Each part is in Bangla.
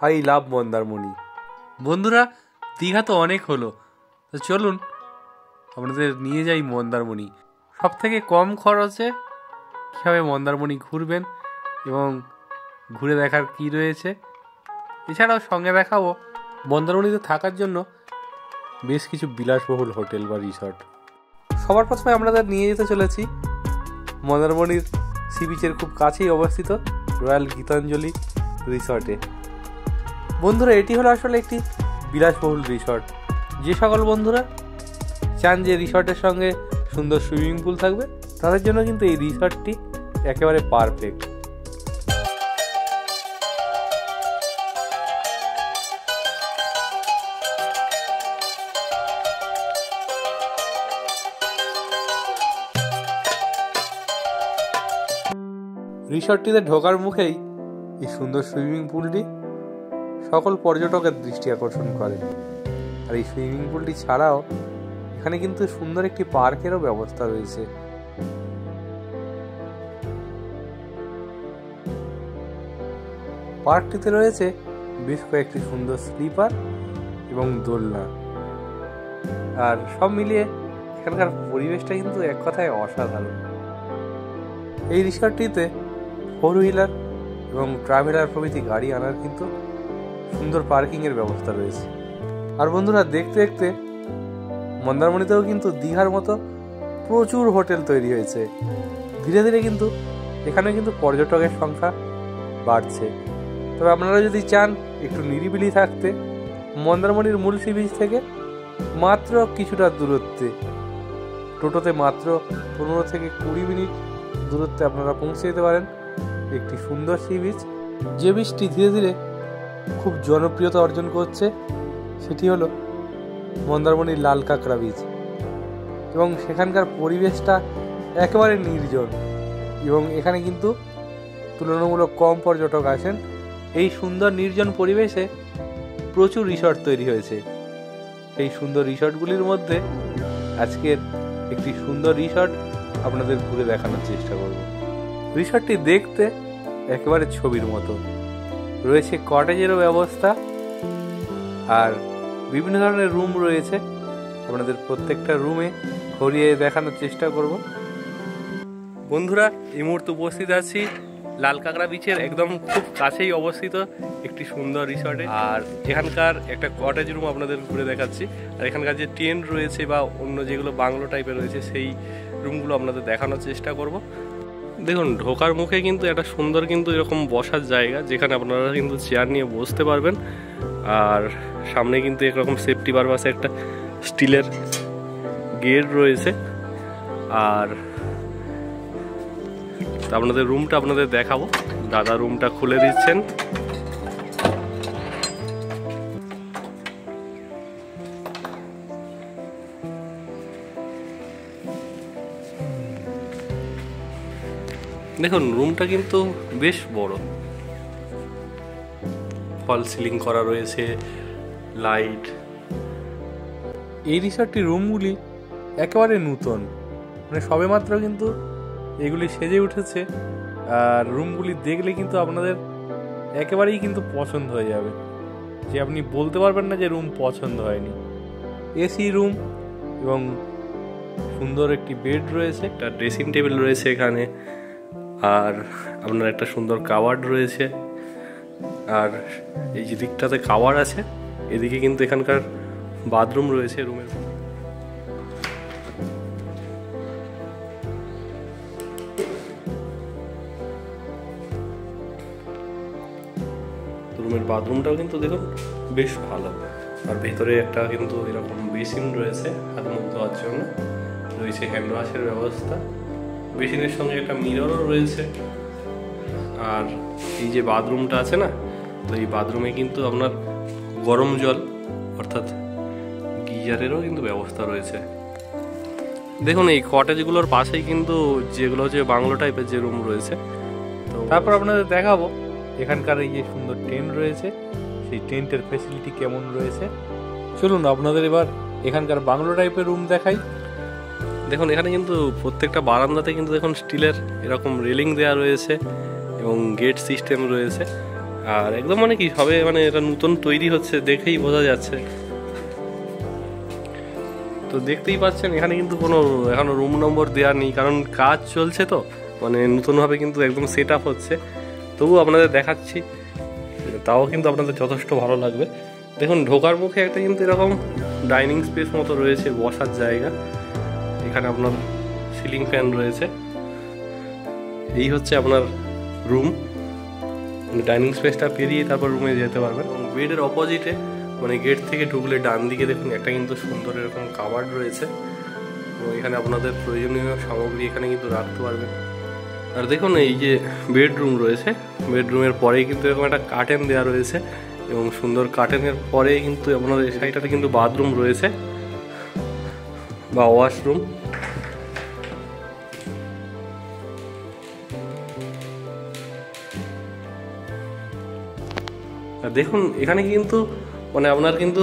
I love Mandarmani. বন্ধুরা, দীঘা তো অনেক হলো, তো চলুন আপনাদের নিয়ে যাই মন্দারমণি। সব থেকে কম খরচে কীভাবে মন্দারমণি ঘুরবেন এবং ঘুরে দেখার কি রয়েছে, এছাড়াও সঙ্গে দেখাবো মন্দারমণিতে থাকার জন্য বেশ কিছু বিলাসবহুল হোটেল বা রিসর্ট। সবার প্রথমে আপনাদের নিয়ে যেতে চলেছি মন্দারমণির সি বিচের খুব কাছেই অবস্থিত রয়্যাল গীতাঞ্জলি রিসর্টে। বন্ধুরা, এটি হলো আসলে একটি বিলাসবহুল রিসর্ট। যে সকল বন্ধুরা চান যে রিসর্টের সঙ্গে সুন্দর সুইমিং পুল থাকবে, তাদের জন্য কিন্তু এই রিসর্টটি একেবারে পারফেক্ট। রিসর্টটিতে ঢোকার মুখেই এই সুন্দর সুইমিং পুলটি সকল পর্যটকের দৃষ্টি আকর্ষণ করে। আর এই সুইমিং পুলটি ছাড়াও এখানে কিন্তু সুন্দর একটি পার্কেরও ব্যবস্থা রয়েছে। পার্কটিতে রয়েছে বেশ কয়েকটি সুন্দর স্লিপার এবং দোলনা। আর সব মিলিয়ে এখানকার পরিবেশটা কিন্তু এক কথায় অসাধারণ। এই রিসর্টটিতে 4 হুইলার এবং ট্রাভেলার প্রভৃতি গাড়ি আনার কিন্তু সুন্দর পার্কিংয়ের ব্যবস্থা রয়েছে। আর বন্ধুরা, দেখতে দেখতে মন্দারমণিতেও কিন্তু দীঘার মতো প্রচুর হোটেল তৈরি হয়েছে। ধীরে ধীরে কিন্তু এখানে কিন্তু পর্যটকের সংখ্যা বাড়ছে। তবে আপনারা যদি চান একটু নিরিবিলি থাকতে, মন্দারমণির মূল সি বিচ থেকে মাত্র কিছুটা দূরত্বে, টোটোতে মাত্র 15 থেকে 20 মিনিট দূরত্বে আপনারা পৌঁছে যেতে পারেন একটি সুন্দর সি বিচ। যে বিচটি ধীরে ধীরে খুব জনপ্রিয়তা অর্জন করছে সেটি হলো মন্দারমণির লাল কাঁকড়া বিচ। এবং সেখানকার পরিবেশটা একেবারে নির্জন এবং এখানে কিন্তু তুলনামূলক কম পর্যটক আসেন। এই সুন্দর নির্জন পরিবেশে প্রচুর রিসর্ট তৈরি হয়েছে। এই সুন্দর রিসর্টগুলির মধ্যে আজকের একটি সুন্দর রিসর্ট আপনাদের ঘুরে দেখানোর চেষ্টা করব। রিসর্টটি দেখতে একেবারে ছবির মতো, রয়েছে কটেজেরও ব্যবস্থা আর বিভিন্ন ধরনের রুম রয়েছে। আপনাদের প্রত্যেকটা রুমে ঘুরিয়ে দেখানোর চেষ্টা করব। বন্ধুরা, এই মুহূর্তে উপস্থিত আছি লাল কাঁকড়া বিচের একদম খুব কাছেই অবস্থিত একটি সুন্দর রিসর্টে। আর এখানকার একটা কটেজ রুম আপনাদের ঘুরে দেখাচ্ছি। আর এখানকার যে টেন্ট রয়েছে বা অন্য যেগুলো বাংলো টাইপের রয়েছে সেই রুমগুলো আপনাদের দেখানোর চেষ্টা করব। দেখুন, ঢোকার মুখে কিন্তু একটা সুন্দর কিন্তু এরকম বসার জায়গা, যেখানে আপনারা কিন্তু চেয়ার নিয়ে বসতে পারবেন। আর সামনে কিন্তু এরকম সেফটি পারপাসে একটা স্টিলের গেট রয়েছে। আর আপনাদের রুমটা আপনাদের দেখাবো। দাদা রুমটা খুলে দিচ্ছেন। দেখুন, রুমটা কিন্তু বেশ বড়, ফল সিলিং করা রয়েছে, লাইট। এই রিসর্টটির রুমগুলি একেবারে নূতন, মানে সবেমাত্র কিন্তু এগুলি সেজে উঠেছে। আর রুমগুলি দেখলে কিন্তু আপনাদের একেবারেই কিন্তু পছন্দ হয়ে যাবে, যে আপনি বলতে পারবেন না যে রুম পছন্দ হয়নি। এসি রুম এবং সুন্দর একটি বেড রয়েছে, একটা ড্রেসিং টেবিল রয়েছে এখানে। আর আপনার একটা সুন্দর কাওয়ার্ড রয়েছে। আর এই যে দিকটাতে কাওয়ার আছে, এদিকে কিন্তু এখানকার বাথরুম রয়েছে রুমের। রুমের বাথরুমটাও কিন্তু দেখুন বেশ ভালো। আর ভেতরে একটা কিন্তু এরকম বেসিন রয়েছে হাত মুখ ধোয়ার জন্য, রয়েছে হ্যান্ড ওয়াশের ব্যবস্থা। বেসিনের সঙ্গে একটা মিররও রয়েছে। আর এই যে বাথরুমটা আছে না, তো এই বাথরুমে কিন্তু আপনার গরম জল অর্থাৎ গিজারেরও কিন্তু ব্যবস্থা রয়েছে। দেখুন, এই কটেজগুলোর পাশেই কিন্তু যেগুলো হচ্ছে বাংলো টাইপের যে রুম রয়েছে। তো তারপর আপনাদের দেখাবো এখানকার এই যে সুন্দর টেন্ট রয়েছে, সেই টেন্টের ফেসিলিটি কেমন রয়েছে। চলুন আপনাদের এবার এখানকার বাংলো টাইপের রুম দেখাই। দেখুন, এখানে কিন্তু প্রত্যেকটা বারান্দাতে কিন্তু দেখুন স্টিলের এরকম রেলিং দেওয়া রয়েছে এবং গেট সিস্টেম রয়েছে। আর একদম মানে কি সবে মানে এটা নতুন তৈরি হচ্ছে, দেখেই বোঝা যাচ্ছে। তো দেখতেই পাচ্ছেন এখানে কিন্তু কোনো এখনো রুম নম্বর দেওয়া নেই, কারণ কাজ চলছে তো, মানে নতুনভাবে কিন্তু একদম সেট আপ হচ্ছে। তবু আপনাদের দেখাচ্ছি, তাও কিন্তু আপনাদের যথেষ্ট ভালো লাগবে। দেখুন ঢোকার মুখে একটা কিন্তু এরকম ডাইনিং স্পেস মতো রয়েছে, বসার জায়গা। এখানে আপনার সিলিং ফ্যান রয়েছে। এই হচ্ছে আপনার রুম, ডাইনিং স্পেসটা পেরিয়ে তারপর রুমে যেতে পারবেন। এবং বেডের অপোজিটে মানে গেট থেকে ঢুকলে ডান দিকে দেখুন একটা কিন্তু সুন্দর এরকম কাভার্ড রয়েছে। তো এখানে আপনাদের প্রয়োজনীয় সামগ্রী এখানে কিন্তু রাখতে পারবেন। আর দেখুন এই যে বেডরুম রয়েছে, বেডরুমের পরেই কিন্তু এরকম একটা কার্টেন দেওয়া রয়েছে, এবং সুন্দর কার্টেনের পরেই কিন্তু আপনাদের এই সাইডটাতে কিন্তু বাথরুম রয়েছে বা ওয়াশরুম। দেখুন এখানে কিন্তু মানে আপনার কিন্তু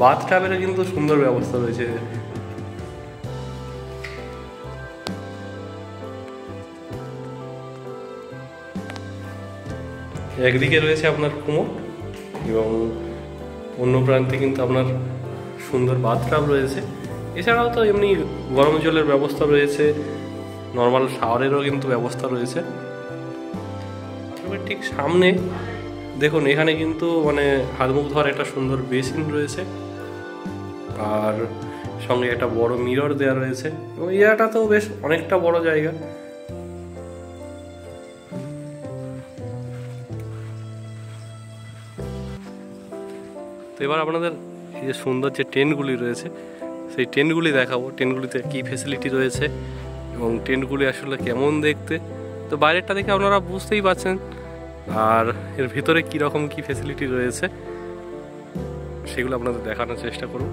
বাথটাবেরও কিন্তু সুন্দর ব্যবস্থা রয়েছে। একদিকে রয়েছে আপনার কুমোড এবং অন্য প্রান্তে কিন্তু আপনার সুন্দর বাথটাব রয়েছে। এছাড়াও তো এমনি গরম জলের ব্যবস্থা রয়েছে, নর্মাল শাওয়ারেরও কিন্তু ব্যবস্থা রয়েছে। ঠিক সামনে দেখুন এখানে কিন্তু মানে হাত মুখ ধোয়ার একটা সুন্দর বেসিন রয়েছে, আর সঙ্গে একটা বড় মিরর দেওয়া রয়েছে, এবং এরিয়াটা তো বেশ অনেকটা বড় জায়গা। তো এবার আপনাদের এই যে সুন্দর যে টেন্টগুলি রয়েছে সেই টেন্টগুলি দেখাবো, টেন্টগুলিতে কী ফেসিলিটি রয়েছে এবং টেন্টগুলি আসলে কেমন দেখতে। তো বাইরেরটা দেখে আপনারা বুঝতেই পারছেন, আর এর ভিতরে কীরকম কী ফেসিলিটি রয়েছে সেগুলো আপনাদের দেখানোর চেষ্টা করুন।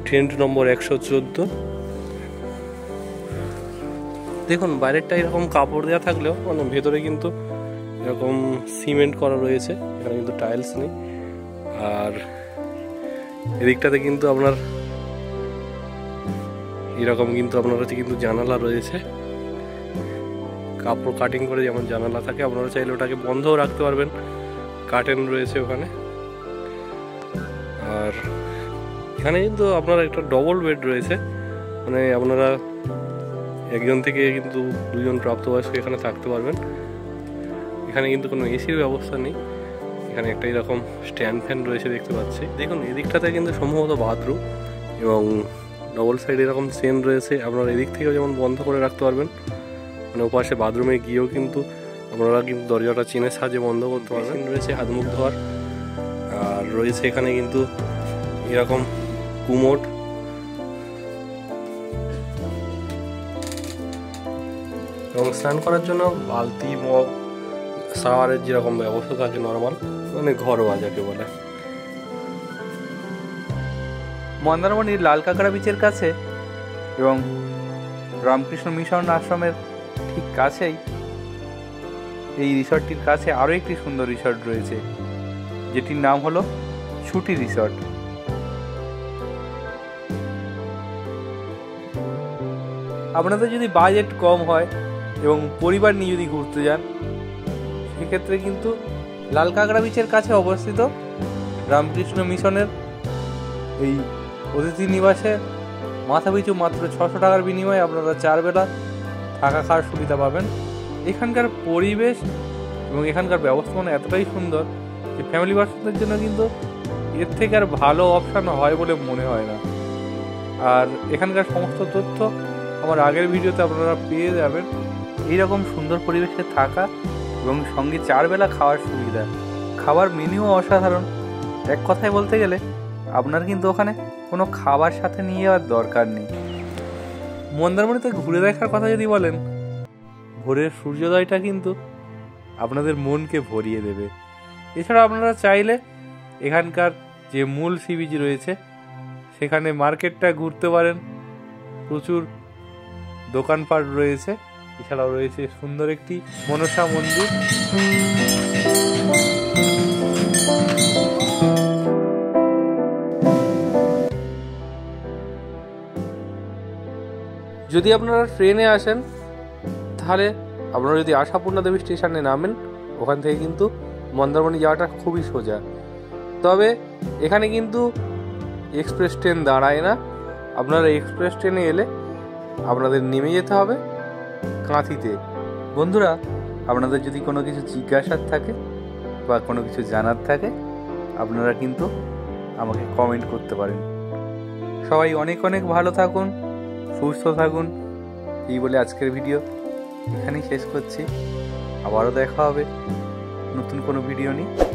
টেন্ট নম্বর 114। দেখুন বাইরেরটা এরকম কাপড় দেওয়া থাকলেও মানে ভেতরে কিন্তু এরকম সিমেন্ট করা রয়েছে, এখানে কিন্তু টাইলস নেই। আর এদিকটাতে কিন্তু আপনার এরকম কিন্তু আপনার হচ্ছে কিন্তু জানালা রয়েছে, কাপড় কাটিং করে যেমন জানালা থাকে, আপনারা চাইলে ওটাকে বন্ধও রাখতে পারবেন, কার্টেন রয়েছে ওখানে। আর এখানে কিন্তু আপনার একটা ডবল বেড রয়েছে, মানে আপনারা একজন থেকে কিন্তু দুজন প্রাপ্তবয়স্ক এখানে থাকতে পারবেন। এখানে কিন্তু কোনো এসির ব্যবস্থা নেই, এখানে একটা এরকম স্ট্যান্ড ফ্যান রয়েছে দেখতে পাচ্ছি। দেখুন এদিকটাতে কিন্তু সম্ভবত বাথরুম, এবং ডবল সাইড এরকম চেন রয়েছে, আপনারা এদিক থেকেও যেমন বন্ধ করে রাখতে পারবেন, মানে ওপাশে বাথরুমে গিয়েও কিন্তু আপনারা কিন্তু দরজাটা চেনের সাহায্যে বন্ধ করতে পারবেন। রয়েছে হাত মুখ ধোয়ার, আর রয়েছে এখানে কিন্তু এরকম কুমোড, এবং স্নান করার জন্য বালতি, মগ, শাওয়ারের যেরকম ব্যবস্থা থাকে নর্মাল, মানে ঘরোয়া যাকে বলে। মন্দারমণির লাল কাঁকড়া বিচের কাছে এবং রামকৃষ্ণ মিশন আশ্রমের ঠিক কাছেই এই রিসর্টটির কাছে আরও একটি সুন্দর রিসর্ট রয়েছে, যেটির নাম হলো ছুটি রিসর্ট। আপনাদের যদি বাজেট কম হয় এবং পরিবার নিয়ে যদি ঘুরতে যান, সেক্ষেত্রে কিন্তু লাল কাঁকড়া বিচের কাছে অবস্থিত রামকৃষ্ণ মিশনের এই অতিথি নিবাসে মাথাপিছু মাত্র 600 টাকার বিনিময়ে আপনারা 4 বেলা থাকা খাওয়ার সুবিধা পাবেন। এখানকার পরিবেশ এবং এখানকার ব্যবস্থাপনা এতটাই সুন্দর যে ফ্যামিলি পার্সনদের জন্য কিন্তু এর থেকে আর ভালো অপশান হয় বলে মনে হয় না। আর এখানকার সমস্ত তথ্য আমার আগের ভিডিওতে আপনারা পেয়ে যাবেন। এইরকম সুন্দর পরিবেশে থাকা এবং সঙ্গে 4 বেলা খাওয়ার সুবিধা, খাবার মেনুও অসাধারণ। এক কথায় বলতে গেলে আপনার কিন্তু ওখানে কোনো খাবার সাথে নিয়ে যাওয়ার দরকার নেই। মন্দারমণিতে ঘুরে দেখার কথা যদি বলেন, ভোরের সূর্যোদয়টা কিন্তু আপনাদের মনকে ভরিয়ে দেবে। এছাড়া আপনারা চাইলে এখানকার যে মূল সি বিচ রয়েছে সেখানে মার্কেটটা ঘুরতে পারেন, প্রচুর দোকানপাট রয়েছে। এছাড়াও রয়েছে সুন্দর একটি মনসা মন্দির। যদি আপনারা ট্রেনে আসেন তাহলে আপনারা যদি আশাপূর্ণা দেবী স্টেশনে নামেন, ওখান থেকে কিন্তু মন্দারমণি যাওয়াটা খুবই সোজা। তবে এখানে কিন্তু এক্সপ্রেস ট্রেন দাঁড়ায় না। আপনারা এক্সপ্রেস ট্রেনে এলে আপনাদের নেমে যেতে হবে কাঁথিতে। বন্ধুরা, আপনাদের যদি কোনো কিছু জিজ্ঞাসার থাকে বা কোনো কিছু জানার থাকে, আপনারা কিন্তু আমাকে কমেন্ট করতে পারেন। সবাই অনেক অনেক ভালো থাকুন, সুস্থ থাকুন, এই বলে আজকের ভিডিও এখানেই শেষ করছি। আবারও দেখা হবে নতুন কোনো ভিডিও নিয়ে।